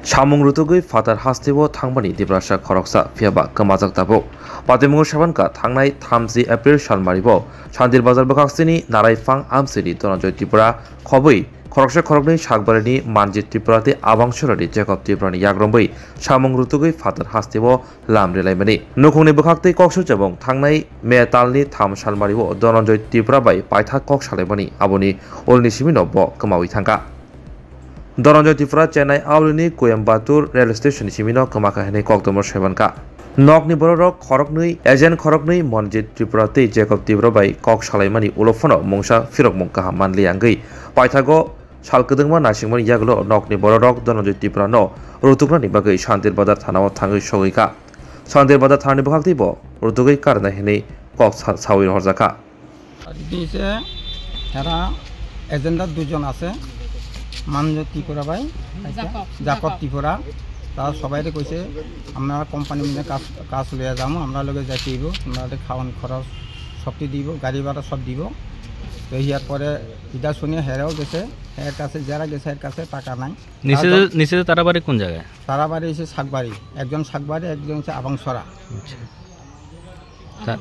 Samung rutugui fatar hastibo thangmani dibrasa khoroksa phiaba kamajak tabo patimung sabanka thangnai 30 April salmaribo Shandir Bazar bakaksini Naraifang Amsini Donanjoy Tripura khobui khoroksa khorokni sakbarani Manjit Tripurate abangsorari Jacob Tripurani yagrombai samung rutugui fatar hastibo lamrelaimani nukungni bakaktei koksu jabong thangnai metalni tham salmaribo Donanjoy Tripura bai paitha kok salaimani aboni olni simino bo kamawi thangka Donanjoy Tripura Chennai Aulini Coimbatore Rail Station Simino Kamakahene Koktomor Shebanka Nokni Borok Khoroknui Agent Khoroknui Manjit Tripura Te Jacob Tripura bai Kok Salaimani Ulofono Mungsa Firok Mungkaha Manli Angai Paithago Salkudungma Nasingmani Yaglo Nokni Borok Donanjoy Tripura no Rutukrani Bagai Shantir Badar Thanao Thangai Shogika Shantir Badar Thani Bakaktibo Rutugai Karna Hene Kok Sawir Horzaka Dise Hera Agenda dujon আছে Manjit Tripura ভাই জাকব ত্রিপুরা তারা সবাইকে কইছে আমরা company মিলে কাজ লইয়া যাবো আমরা লগে যাইতে দিব আমাদের খাওয়ান খরচ সবটি দিব গাড়ি ভাড়া সব দিব তো ইয়ার পরে ইটা শুনে হেরাও গেছে এর কাছে যারা গেছে এর কাছে টাকা নাই নিচে তারা বাড়ি কোন জায়গায় তারা বাড়ি এসে শাকবাড়ি একজন শাকবাড়ি একজন হচ্ছে আবাংসরা হ্যাঁ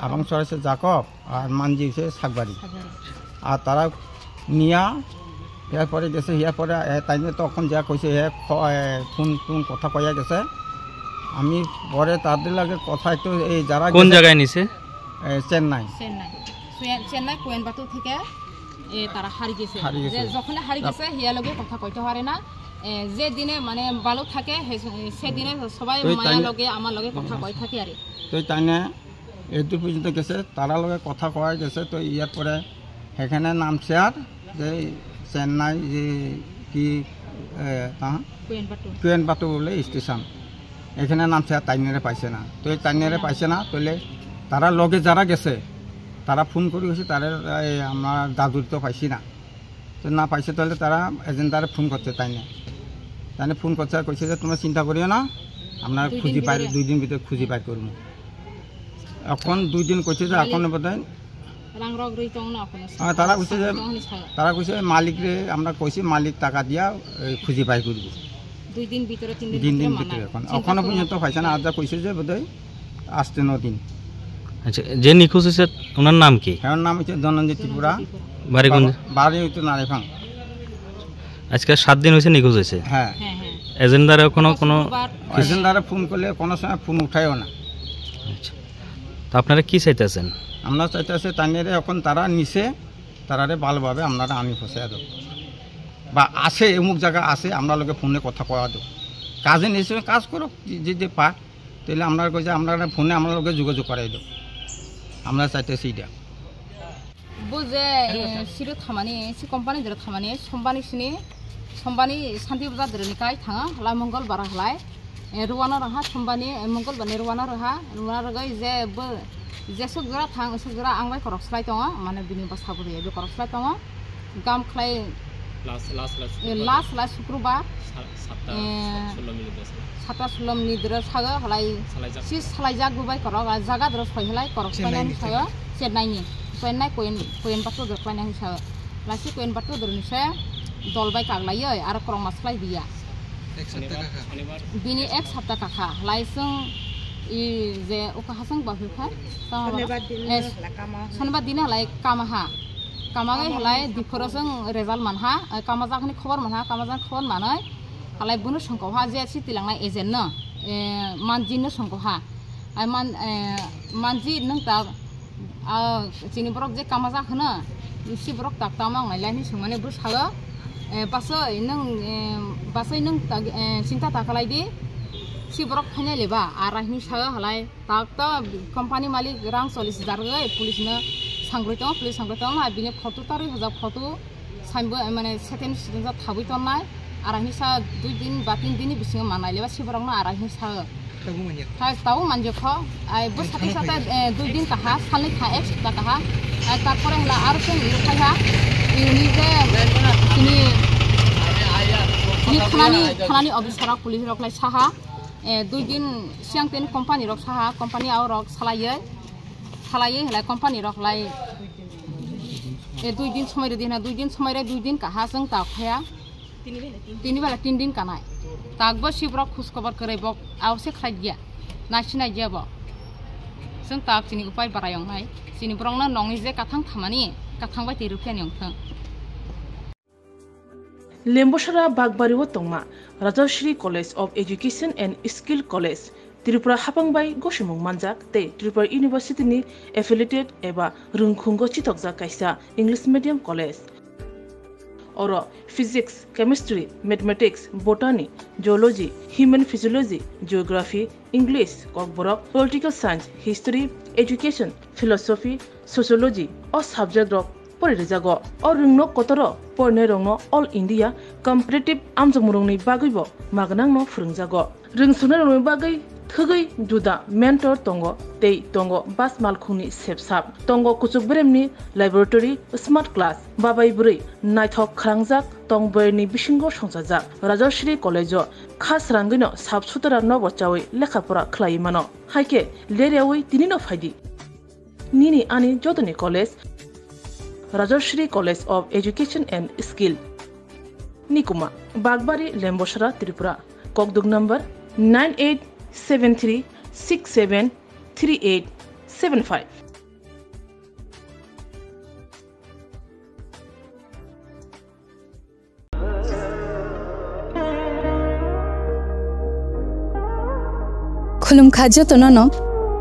আবাংসরা হচ্ছে জাকব আর মানজি হচ্ছে শাকবাড়ি আর তারা নিয়া এরপরে গেছে ইয়ারপরে তাই তখন যা কইছে ফোন কথা কইয়া গেছে আমি পরে তাদের লাগে কথা একটু এই যারা কোন জায়গায় নিছে চেন্নাই কোয়েম্বাটুর থেকে তারা হারি গেছে যখন হারি গেছে হিয়া লগে কথা কইতে পারে না যে দিনে মানে ভালো থাকে সেদিনে সবাই মায়া লগে আমার লগে কথা কই থাকে আরে তো তাই না এত পর্যন্ত গেছে তারা লগে কথা কয়া গেছে তো ইয়ার পরে এখানে নামছে আর যে চেন্নাই যে কি কোয়েম্বাটুর বলে স্টেশন এখানে নামছে আর তাইনারে পাইছে না তো এই তাইনারে পাইছে না তাহলে তারা লগে যারা গেছে তারা ফোন করে গেছে তারা আমরা দাদুর তো পাইছি না তো না পাইছে তাহলে তারা এজেন্টারে ফোন করছে তাইনে ফোন করছে আর কইছে যে তোমরা চিন্তা করিও না আমরা খুঁজি পাই 2 দিন ভিতরে খুঁজি পাই করব এখন 2 দিন কইছে যে এখন বোধহয় তারা কইছে মালিক রে আমরা কইছি মালিক টাকা দিয়া খুঁজি পাই করব 2 দিন ভিতরে 3 দিন ভিতরে এখনো পর্যন্ত পাইছে না আজ কইছে যে বোধহয় আসতে 9 দিন আচ্ছা যে নিখোঁজ হয়েছে ওনার নাম কি ওনার নাম হচ্ছে ধনঞ্জয় ত্রিপুরা বাড়ি হচ্ছে নারাইফাং আজকে 7 দিন হয়েছে নিখোঁজ হয়েছে হ্যাঁ এজেন্ডারে কোনো এজেন্ডারে ফোন করলে কোনো সময় ফোন উঠায়ও না আচ্ছা তো আপনারা কি চাইতেছেন আমরা চাইতেছি তাইনেরে এখন তারা নিচে তারারে ভালোভাবে আপনারা আনি ফসাই দেব বা আসে অমুক জায়গা আসে আমরা লোকে ফোনে কথা কয়া দেব কাজে নিচে কাজ করো যে পায় তাহলে আমরা কইছে আমরা ফোনে আমরা লোকে যোগাযোগ করাই দেব আমরা চাইতেছি এটা বুঝে সিরো থামানি সি কোম্পানি ধরে থামানি সম্বানি শান্তি বাজার ধরে নিকাই থাঙা হলা মঙ্গলবার হলাই রওনা রাহা সম্বানি মঙ্গলবার রওনা রাহা রগাই যে সুগরা থাং সুগরা आंबाय करक्सलाय दङ माने बिनि बासाबो रे बे करक्सलाय दङ गाम खलाय लास्ट शुक्रबार 7 मिनिट दर सागा हलाय सि सालायजा गुबाय करक जागा दर सयहलाय करक्सलाय सागा चेन्नाइ कोयम्बाटुर दर क्लायनाय हिसाब लासि कोयम्बाटुर दर निसे दलबाय कागलाय आरो करम मासलाय दिया बिनि 1 सप्ताह काखा लायसों जे उकाहासं बाफुखा शनिबार दिन हलाय कामागै हलाय दिखरजों रिजाल्ट मानहा कामाजाखनि खबर मानहा कामाजां खबर मानै हलाय बुनु संखौहा जे सिटिलांनाय एजेन्ट न मानजिनो संखौहा मानजि नों ता जिनि बरक जे कामाजा होनो सि बरक ताकता मांनायलायनि सोंमाने ब्रु सागो बासै नों चिन्ता ताकालायदि si borok khane leba arahni saga halai takta company malik rang 40,000 gay police na sangrito na bine photo tari haja photo saimbo mane seten ja thabui tonai arahni sa 2 din ba 3 din bising manai leba si borok na arahni sa tahu manje kho ai bu sate 2 din kaha salni kha ek ta kaha tarpore hla ar sen kha ini je ini khanani obisara police rok lai saha 2 दिन सिगां तेन company रक Saha company आव रक सालायै हलाय company रक लाई 2 दिन समय रे 2 दिन काहा जों ताखाया তিনি বেলা 3 দিন কানাই তাকबो सिब्रक खुस खबर करेबक आवसे खाय गया नासिनाय गयाब जों ताक सिनि उपाय बारायंनाय सिनि ब्रंना नंनि जे काथां खामानि काथांबाय तिरुफियान यंथों लेम्बोसरा बागबारिव तंमा Rajshree college of education and skill college Tripura हापांबाय गसिमुं मानजाक ते त्रिपुरा यूनिवर्सिटी नि एफिलिएटेड एबा रुंखुंगो चितकजा कायसा इंग्लिश मीडियम कॉलेज और physics chemistry mathematics botany geology human physiology geography English Kokborok political science history education philosophy sociology और सब्जेक्ट रक परिरेजागो और रुंगनो कतरो परने रंगनो ऑल इंडिया कम्पिटिटिव आमजमुरंनि बागैबो मागनांनो फोरोंजागो रोंसुनो रंनि बागै थगै जुदा मेंटर तंगो तै तंगो बास मालखुनि सेबसाब तंगो कुचुक ब्रेमनि लैबोरेटरी स्मार्ट क्लास बाबाय बुरै नायथक खालांजाक तंबरनि बिसिंगो संजाजाक राजश्री कॉलेजो खास रांगैनो साबसुतरा नबचावै लेखाफोरा खलायमानो हायके लेरेवै तिनिनो फायदि निनि आनि जतनि college Rajshree college of education and skill निकुमा बागबारी लेम्बोसरा त्रिपुरा ककदुग नंबर 9873673875 खुलुम खाजो तो नो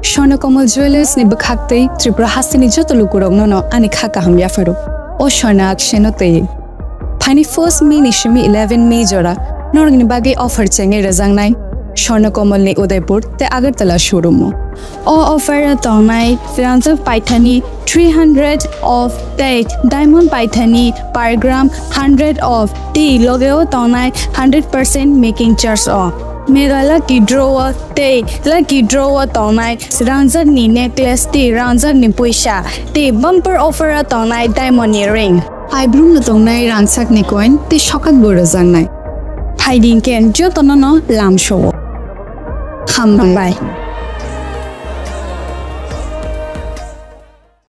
स्वर्णकमल ज्वेलर्स नि बखाक्तै त्रिपुरा हासिनि जतो लुकुरक नो आनि खाका हम याफारो ओ स्वर्णा अक्षेनो तै फाइनि फर्स्ट मे निशिमि 11 मे जरा नरगनि बागे ऑफर चेंगे रजांगनाय स्वर्णकमल नि उदयपुर ते अगरतला शोरूम ओ ऑफर तंनाय फ्रांस पाइथानी 300 ऑफ डेट डायमंड पाइथानी पर ग्राम 100 ऑफ टी लोगो तंनाय 100% मेकिंग चार्ज ऑफ मेरा लकी ड्रॉवर ते लकी ड्रॉवर तंनाय रांजर नि नेकलेस ते रांजर नि पैसा ते बम्पर ऑफर तंनाय डायमंड रिंग आइब्रुम तंनाय रांसाक नि कॉइन ते शकात बोरजांनाय फाइडिं केन जो तननो लाम शो खामबाय